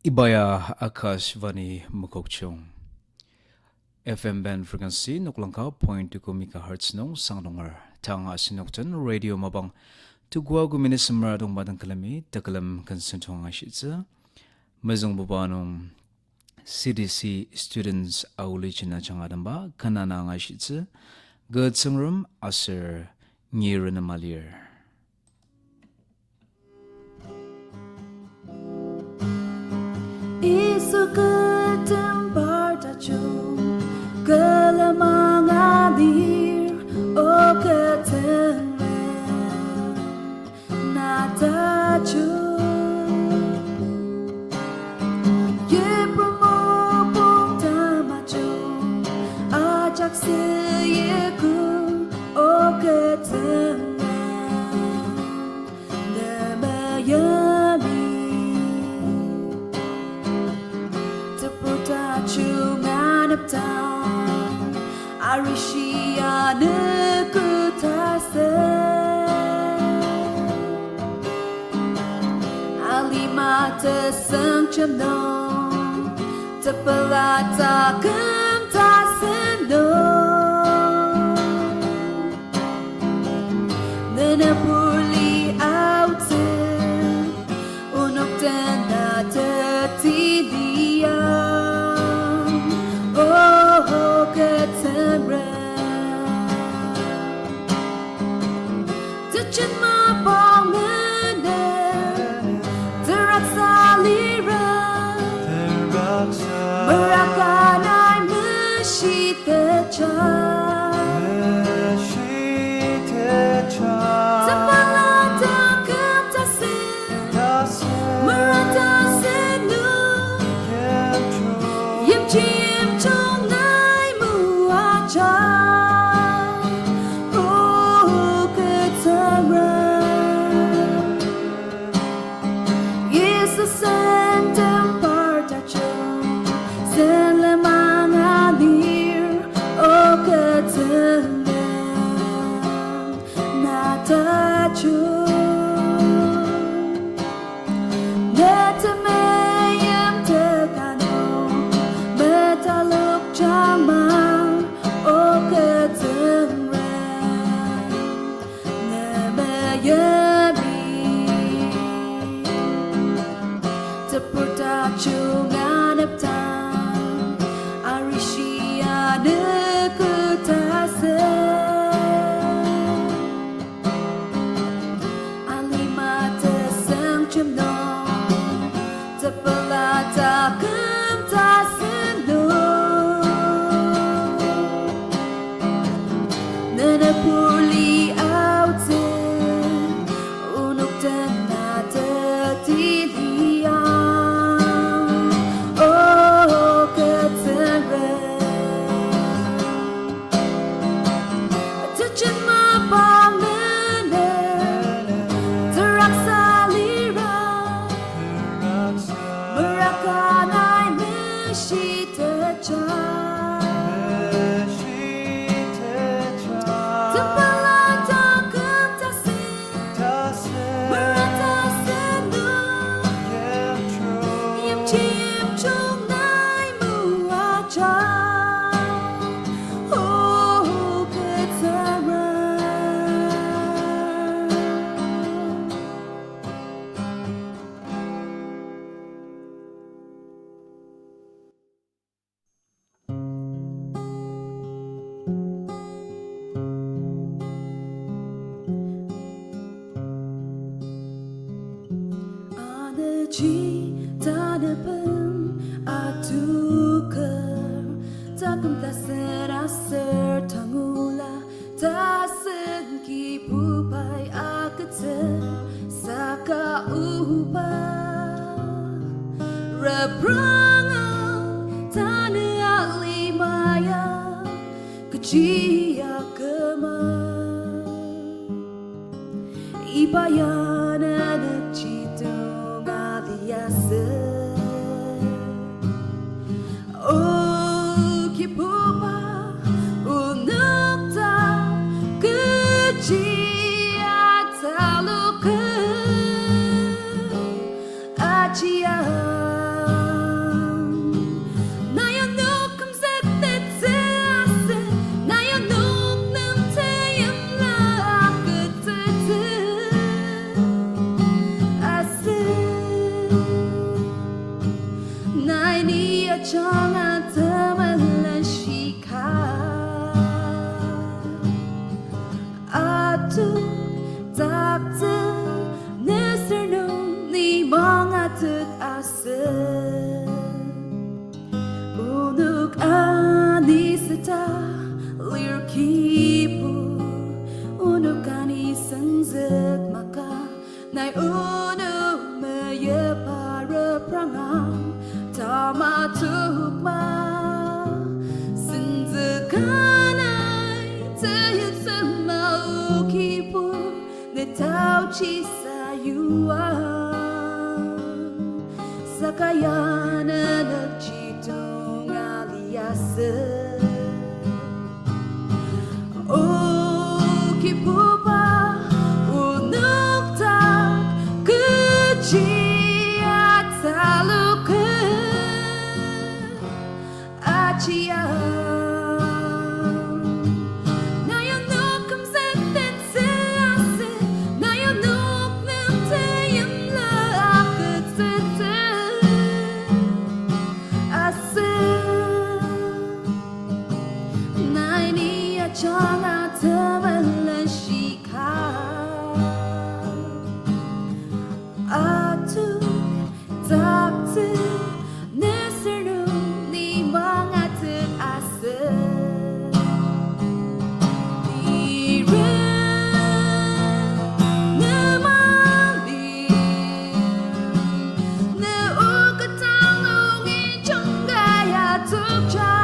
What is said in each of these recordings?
Ibaya Akashvani Mukokchong FM band frequency nuklangka 0.2 MHz nong sangnongar tanga sinokten radio mabang tugwa guminis maradong badang kalami takalam kansentong ashitsa mazong babanong CTC Students Aolijen na changadamba kanana ngashitsa Tsungrem aser Renema Lir. Isu ketempat acung kelemang adir o ketengan nata acung ye promopong tamacung ajak seyeku o ketengan nemayami Cungan uptown Arishia nekutase Alima tesengcemno Tepelata kemtaseno Nenepuli aute Unuk tena tetidia Achia Atuk takte Neserno ni mga asa Unuk anisita Lir kipu Unuk anisangzag maka Nay unuk maya para prangam Tama tukma Sinzakanay Tayag sa maukipu Netaw chi sayuwa Sakayana nagchitong aliyasa Ukipu pa Unuktak Kuchi at talukan Achia Chana Teimla Shika Atuk takte Neserno ni mga asa Renema Lir Ne ukatang chunggaya tukcha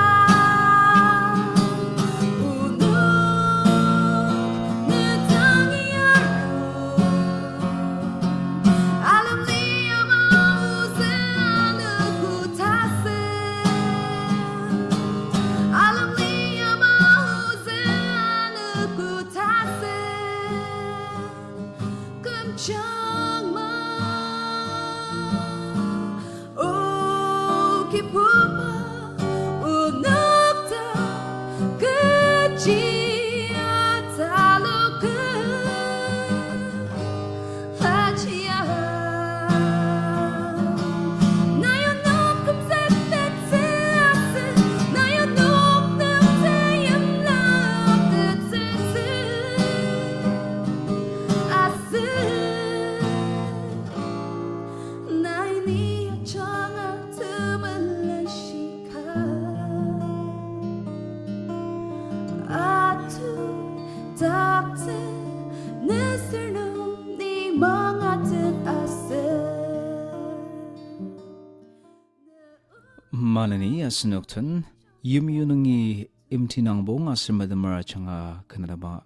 maneni Asensortem Yimyu nungi Imtinangpong Meimer changa kanadaba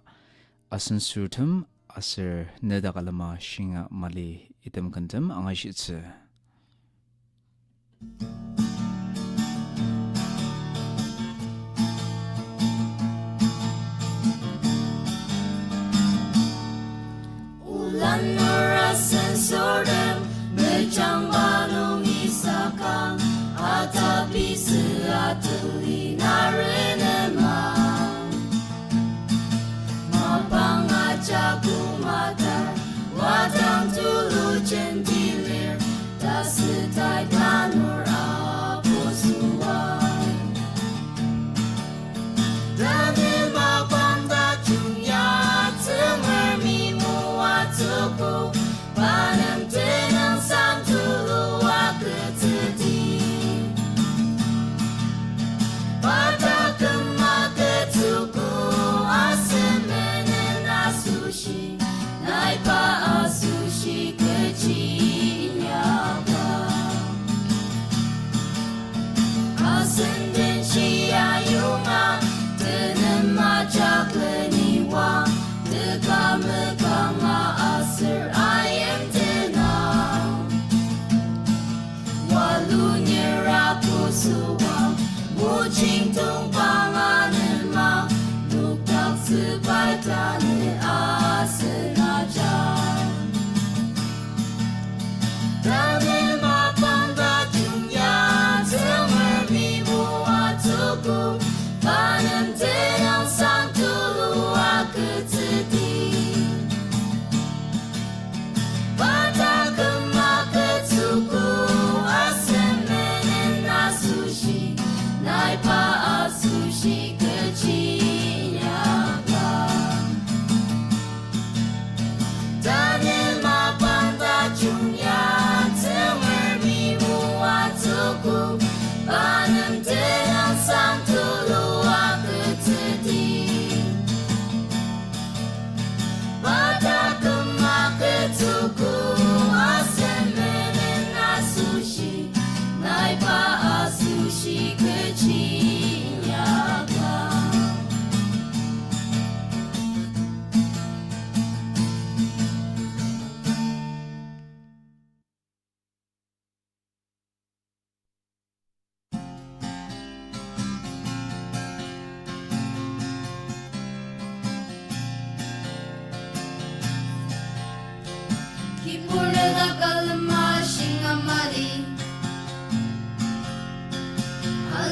Asensortem Nedak Alima Shinga mali item kantem angashitse Ulan nur Asensortem Mejang balong isakang Atapi seatuli narenema Mapangajak umata Watang tulu centilir Tasetai kanur aposuan Daniel mapanda junya Tsungrem imu atuku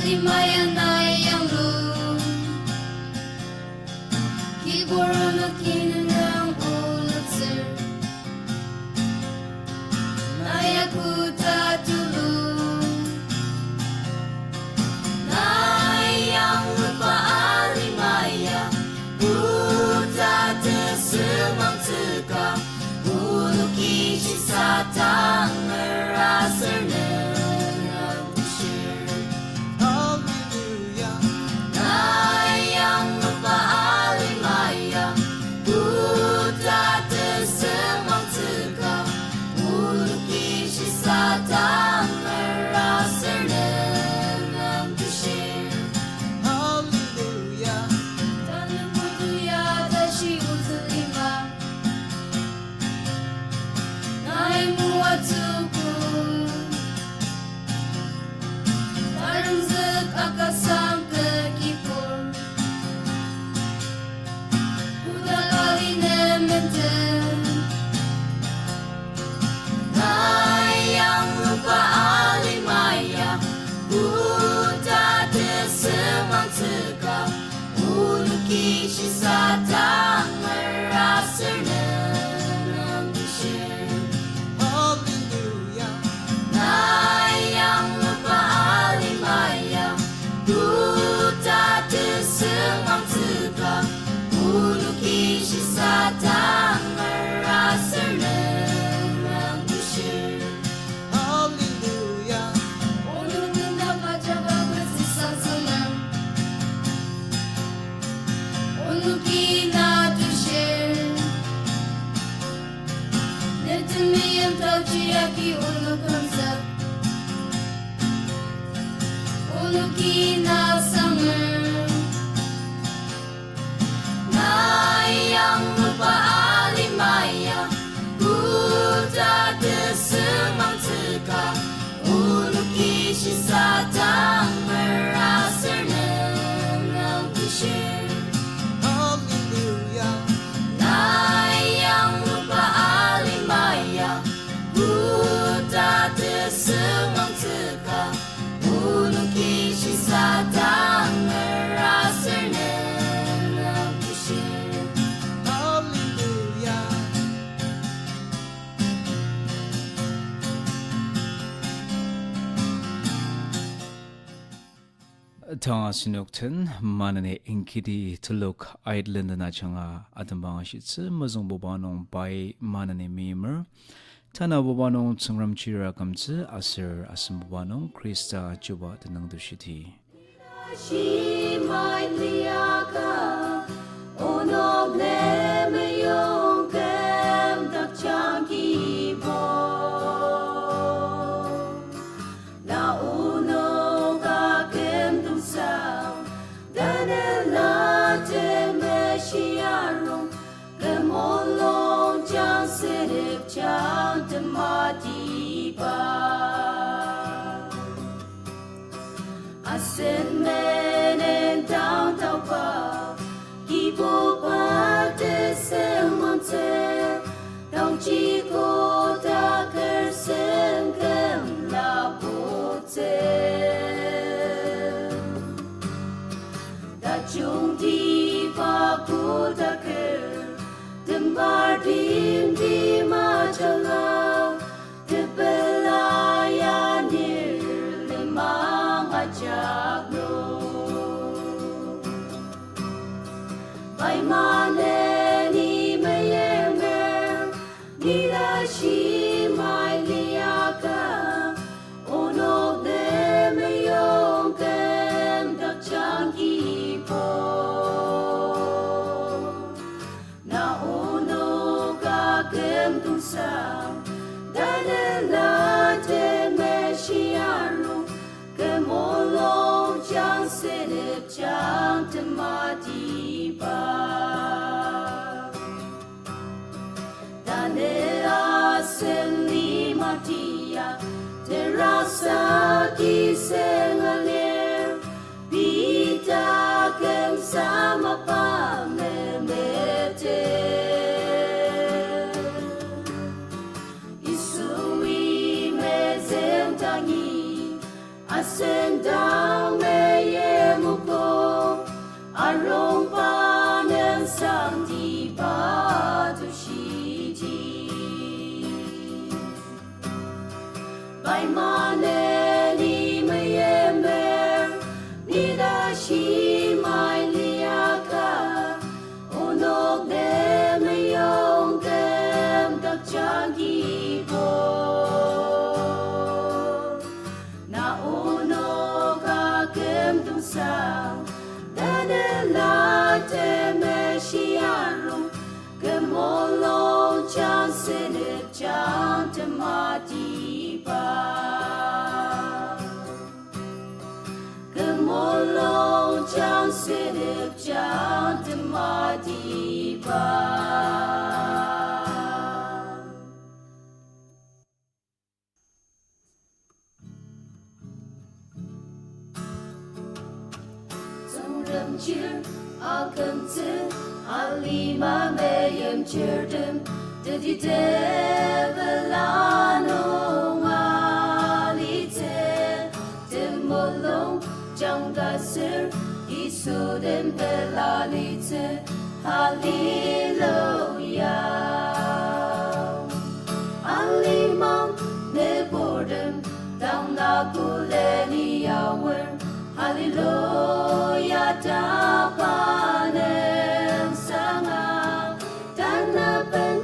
Alima yang lu Kiboro kinang ulat sir Nayaku tatulu Nayang lupa alimaya Buta tesemang teka Ulu kishi satang merasar nengang tushir Hallelujah. Nayang lupa alimaya Buta tesemang teka Ulu kishi satang merasar nengang tushir Hallelujah. Tanah putuya dashi uzulima Nai muatuku Tarumzuk akasam ke kipur Udalali nementen Nayang lupa alimaya Buta desemang teka Ulu kishi satang merasar nenang tushir Hallelujah. Nayang lupa alimaya Buta desemang teka Ulu kishi satang merasar nenang tushir Hallelujah. Ulu ganda kajaga bersisa senang Ulu kina tushir Netemi yang tau ciaki ulu kamsak Ulu kina summer Nayang lupa alimaya Buta desemang teka Ulu kishi satang merasar nengang tushir Hallelujah. Nayang lupa alimaya Buta desemang teka Ulu kishi satang merasar nengang tushir Hallelujah. Tanga sinukten manene Ingiti Telok Aitlenden changa adambang shitse mazong bobanong bai manene Meimer Tana bobanong Tsungrem Chir Akumtsu asem bobanong Krista juba tenang dushiti She might liaka Onog neme yung kem dak changi bo Na uno ka kem tung sao Danela te me shiarong Kemolong chang sirip chang temati ba Asen menen down tau pa Kibo pa te semonte Dong chi ko ta kersen kem la pote Da chung di pa ku ta ker Tembar dim di ma chala Te belaya nir limang ajagno By maneni Meimer Nila shi mai liaka Onog de meyong kem dak changi po Na unog ka kem tung sao Danela te me shiarong Kemolong chang sirip chang temati ba Dane asen lima tia Terasa kiseng alir Bita kem sama pa memete Isui me zem tangi Asen down me chant matiba Gemolong chant sedep chant matiba Tsungrem Chir Akumtsu Alima Meimer Chir Dedi Devo Alite Melong Jangasir Yisuji Belalite Hallelujah Alima Nebordem Tangna Kuleni Yawer Hallelujah Tapanem Sanga Tanapen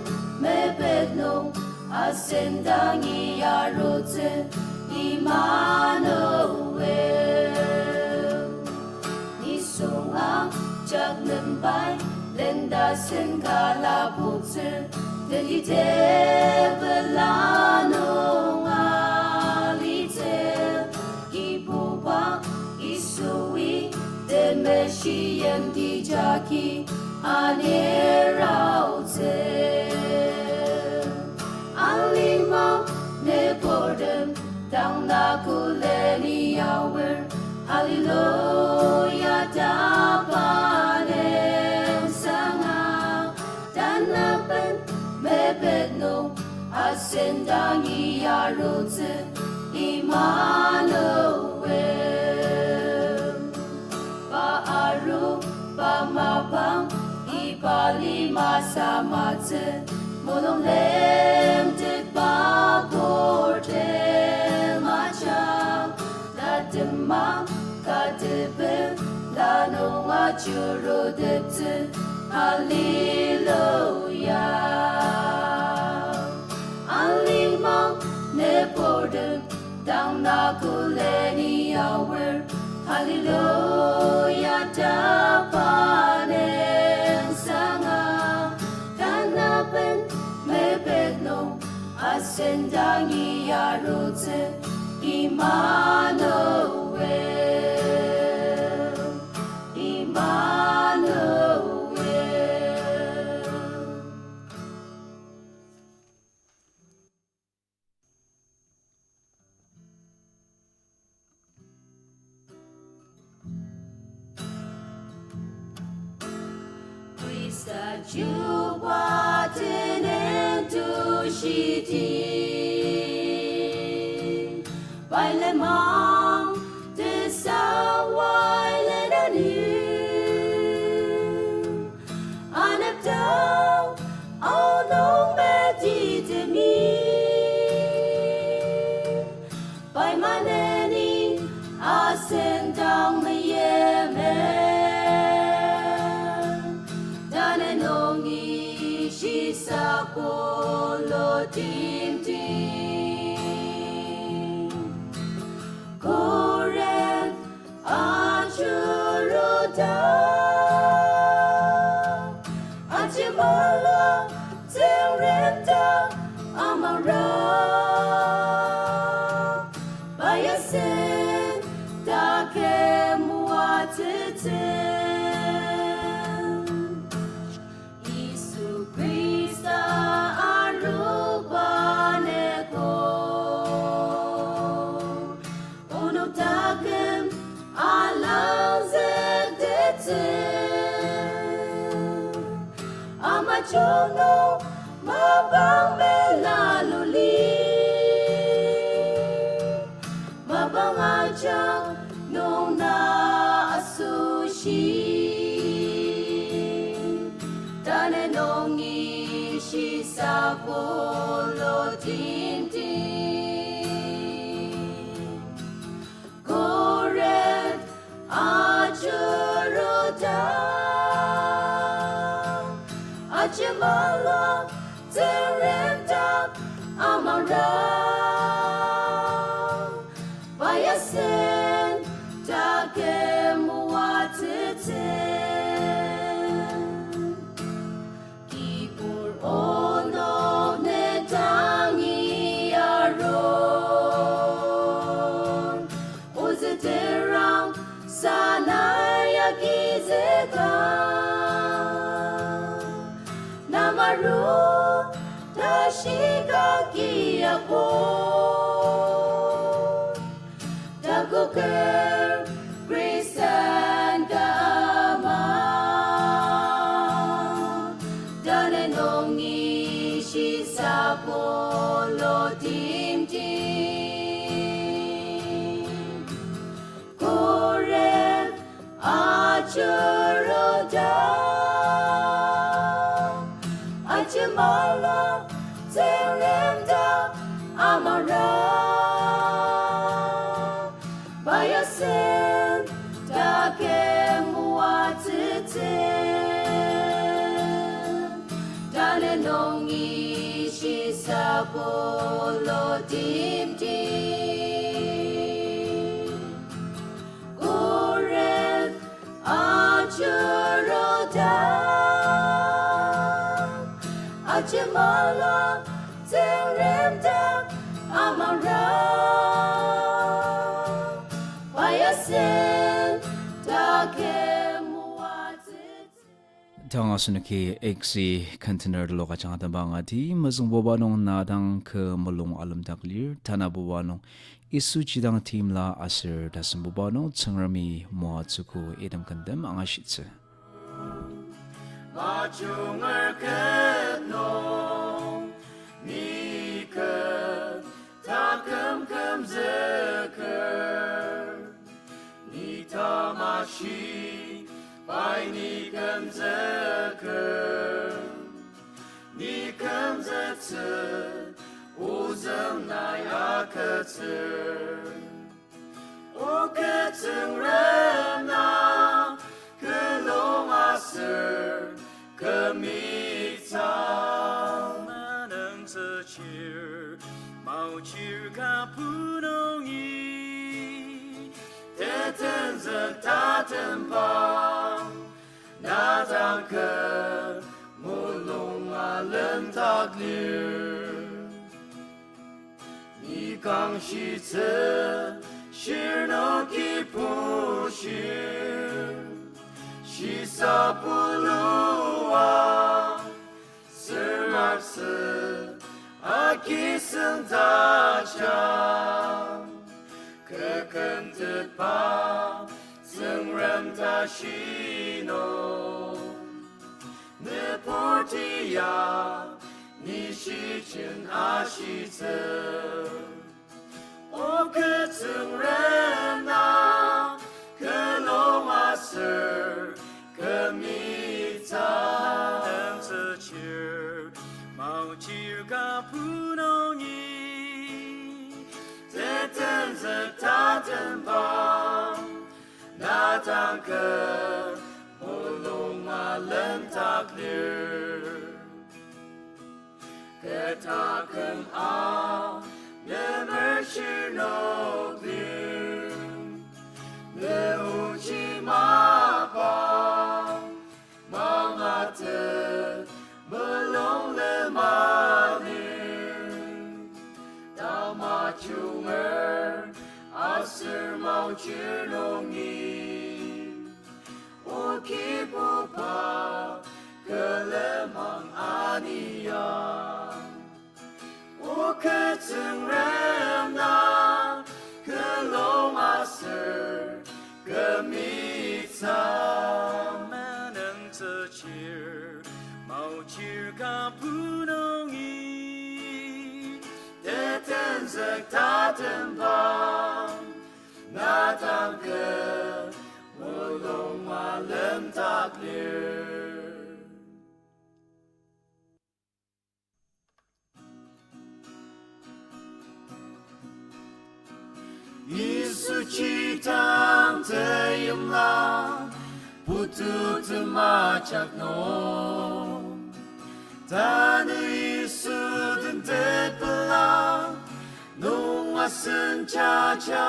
Mebedno Asendangi Yarotse Immanuel Nisunga Jagnembai Lenda Senkala Putse Delite Belano Alite Ipupa Isui Demeshiyem Dijaki Aneraute Alima Nebordem Tangna Kuleni Yawer Hallelujah Tapanem Sanga Tanapen Mebedno Asendangi Yarotse Immanuel Ba'aru Ba'mabang Ibalima Samatse Molong lem te Baporte Macham Ladema Kadebe Lano Achuro Depte Hallelujah Alima Nebordem Tangna Kuleni Yawer Hallelujah Tapanem Sanga Tanapen Mebedno Asendangi Yarotse Immanuel Immanuel That you brought into Shiti by Lemang the Sawai Lenani Anabdao oh no medite me by maneni Asendang Meimer Sapolo tim tim Koren Achuroda Achimala Tsungrem Amara Bayasen Takemuatete Amachono mabang melaluli mabang ajang nung naasushi tanenong ishi sa polo tintin Koren ajuroda Achimala Tsungrem Amara Bayasen Takemuatete Kipur ono Nedak Amaru Tashikakiako Daguker Krisan Kama Danenongi Shisapolo Timti Korel Achuroda Achimala Tsungrem Amara Bayasen Takemuatiten Danenongi Shisapolo Dimdi Korel Achuroda Achimala Tsungrem Amara Bayasen Takemuatiten Tangasnuki exi container loka changata bangati mazung bobanong nadang ke Melong Alemdak Lir tana bobanong Yisuji dang Teimla asir dasam bobanong Tsungremi moatsuku edam kandam angashitse Majunger ketno Nika Takem kem zeker Nita mashi By Nikem zeker Nikem zetze Uzem nayaketze O ketzengrem na Kelong aser Kemitang Maneng Chir Mau Chir Kapunongi Teten Zetaten Pang Nedak Melong Alemdak Lir Nikang Shitze Shir no Kipu Shir Shisapulua Sermarse Akisen Tacham Kekentet Pa Tsungrem Tashino Neportia Nishichin Ashitze O Tsungrem Na Kelong Aser Kemita Chir Mau Chir Kapunongi Teten Zetaten Pang Nedak Melong Alemdak Lir Ketaken Meimer Shir no Lir Neuchi Mapa Mangate Melong Lir Dama Chunger Aser Mau Chir Nongi O Kipupa Kelemang Ania O Ketzengrem na Kelong aser Kemitza Maneng Chir Mau Chir Kapunongi Teten Zetaten Pang Nedak Melong Alemdak Lir Yisuji tang Teimla Putu temacak no Tanu Yisuden tepelang Nung asen caca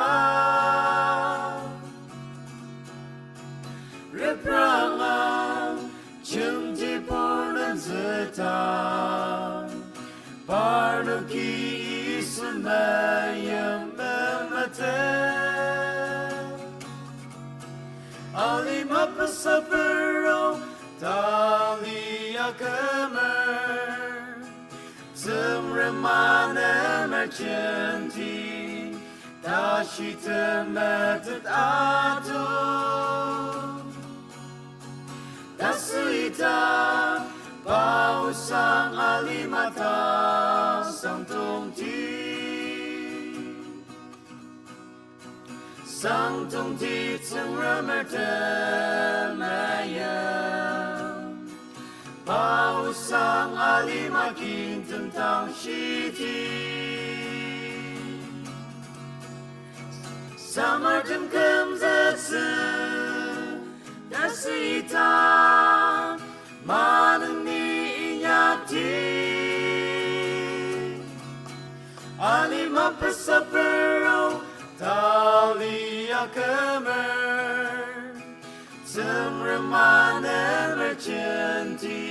Reprangan Cengti purnan zetan Parduki Isunayam Alima pesapero Talia kemer Tsungrem merchant 다시 틈에듯 아도 다스이다 바우상 알리마타 상통티 상통티 Tsungrem temaya 바우상 알리마 긴 tentang 시티 Summertime comes at soon. Dasita maneni inyati. Alima persapero talia kemer. Tsungrem merchanti.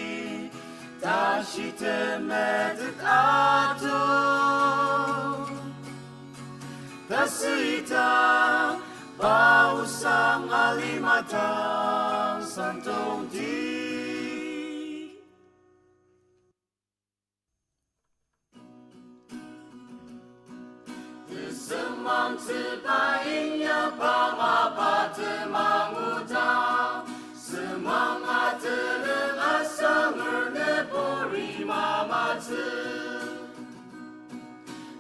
Dashite medet ato. Dasita bausang alimatang santong di Semang sebaiknya pangapa temangutang Semangat teleng asang ernepori mamatse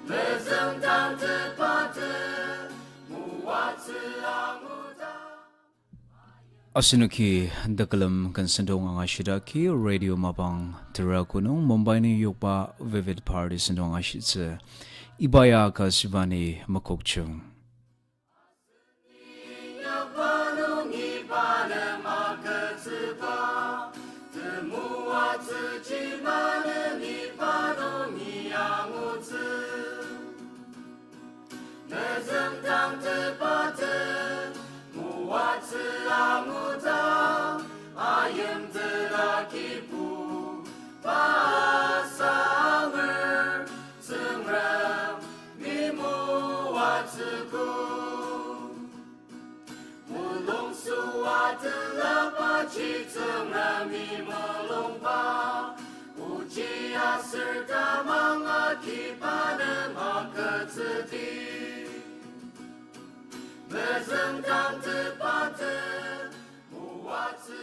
Lezentang tepate muwatse anguta Asinuki dakalam kansandong ang ashidaki radio mapang tirakunong Mumbai ni yukpa vivid party sandong ashitse Ibaya ka sivani makokchung Yapanong ipane makatsepa Temuwatse chimane nipanong iangutse Lezentang tepate muwatse anguta ayam terakipu pasanger Tsungrem mi muwatseku mulong suwate lapachi Tsungrem mi melong pa uji aserta mga kipane makatseti Lezentang tepate muwatse